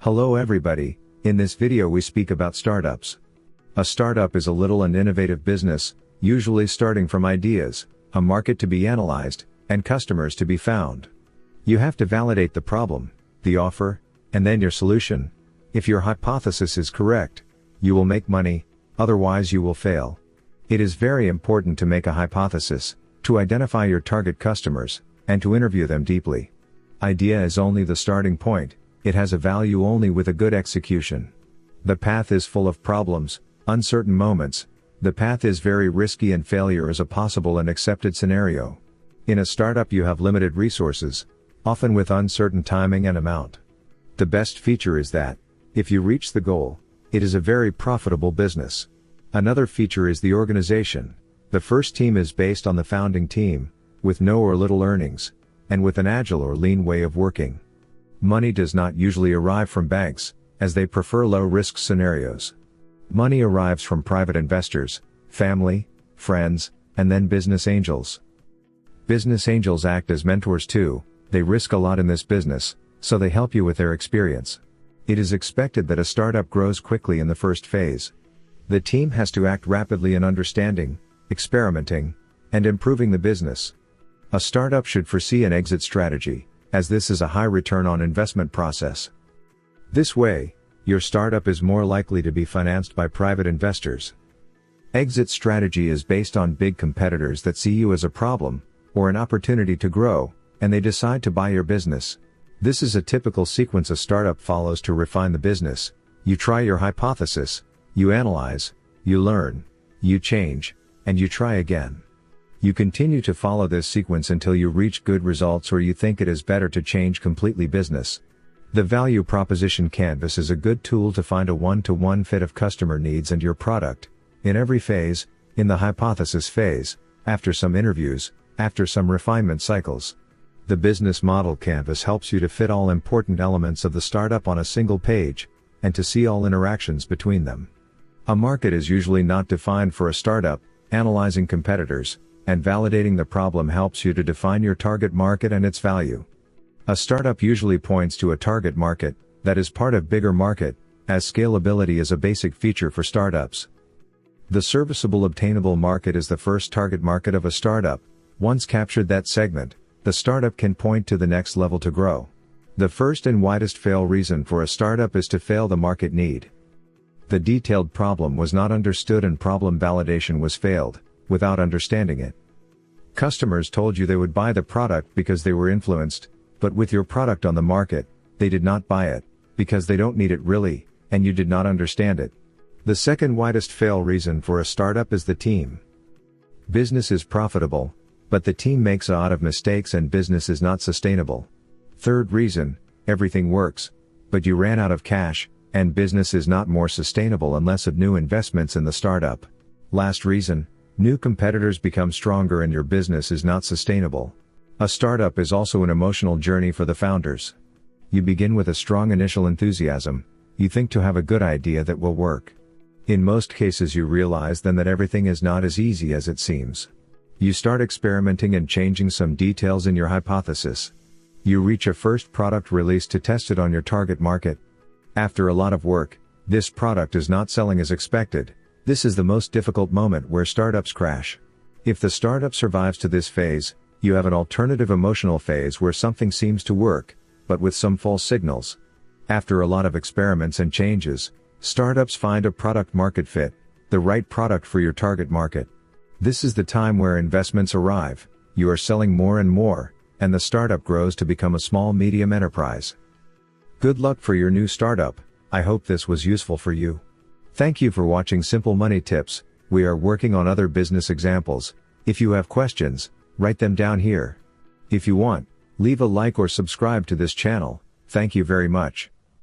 Hello everybody, in this video we speak about startups. A startup is a little and innovative business, usually starting from ideas, a market to be analyzed, and customers to be found. You have to validate the problem, the offer, and then your solution. If your hypothesis is correct, you will make money, otherwise you will fail. It is very important to make a hypothesis, to identify your target customers, and to interview them deeply. Idea is only the starting point, it has a value only with a good execution. The path is full of problems, uncertain moments, the path is very risky and failure is a possible and accepted scenario. In a startup you have limited resources, often with uncertain timing and amount. The best feature is that, if you reach the goal, it is a very profitable business. Another feature is the organization. The first team is based on the founding team, with no or little earnings, and with an agile or lean way of working. Money does not usually arrive from banks, as they prefer low-risk scenarios. Money arrives from private investors, family, friends, and then business angels. Business angels act as mentors too, they risk a lot in this business, so they help you with their experience. It is expected that a startup grows quickly in the first phase. The team has to act rapidly in understanding, experimenting, and improving the business. A startup should foresee an exit strategy, as this is a high return on investment process. This way, your startup is more likely to be financed by private investors. Exit strategy is based on big competitors that see you as a problem, or an opportunity to grow, and they decide to buy your business. This is a typical sequence a startup follows to refine the business. You try your hypothesis, you analyze, you learn, you change, and you try again. You continue to follow this sequence until you reach good results or you think it is better to change completely business. The value proposition canvas is a good tool to find a one-to-one fit of customer needs and your product, in every phase, in the hypothesis phase, after some interviews, after some refinement cycles. The business model canvas helps you to fit all important elements of the startup on a single page, and to see all interactions between them. A market is usually not defined for a startup. Analyzing competitors, and validating the problem helps you to define your target market and its value. A startup usually points to a target market, that is part of bigger market, as scalability is a basic feature for startups. The serviceable obtainable market is the first target market of a startup. Once captured that segment, the startup can point to the next level to grow. The first and widest fail reason for a startup is to fail the market need. The detailed problem was not understood and problem validation was failed, without understanding it. Customers told you they would buy the product because they were influenced, but with your product on the market, they did not buy it, because they don't need it really, and you did not understand it. The second widest fail reason for a startup is the team. Business is profitable, but the team makes a lot of mistakes and business is not sustainable. Third reason, everything works, but you ran out of cash, and business is not more sustainable unless of new investments in the startup. Last reason, new competitors become stronger and your business is not sustainable. A startup is also an emotional journey for the founders. You begin with a strong initial enthusiasm, you think to have a good idea that will work. In most cases you realize then that everything is not as easy as it seems. You start experimenting and changing some details in your hypothesis. You reach a first product release to test it on your target market. After a lot of work, this product is not selling as expected. This is the most difficult moment where startups crash. If the startup survives to this phase, you have an alternative emotional phase where something seems to work, but with some false signals. After a lot of experiments and changes, startups find a product market fit, the right product for your target market. This is the time where investments arrive, you are selling more and more, and the startup grows to become a small medium enterprise. Good luck for your new startup. I hope this was useful for you. Thank you for watching Simple Money Tips. We are working on other business examples. If you have questions, write them down here. If you want, leave a like or subscribe to this channel. Thank you very much.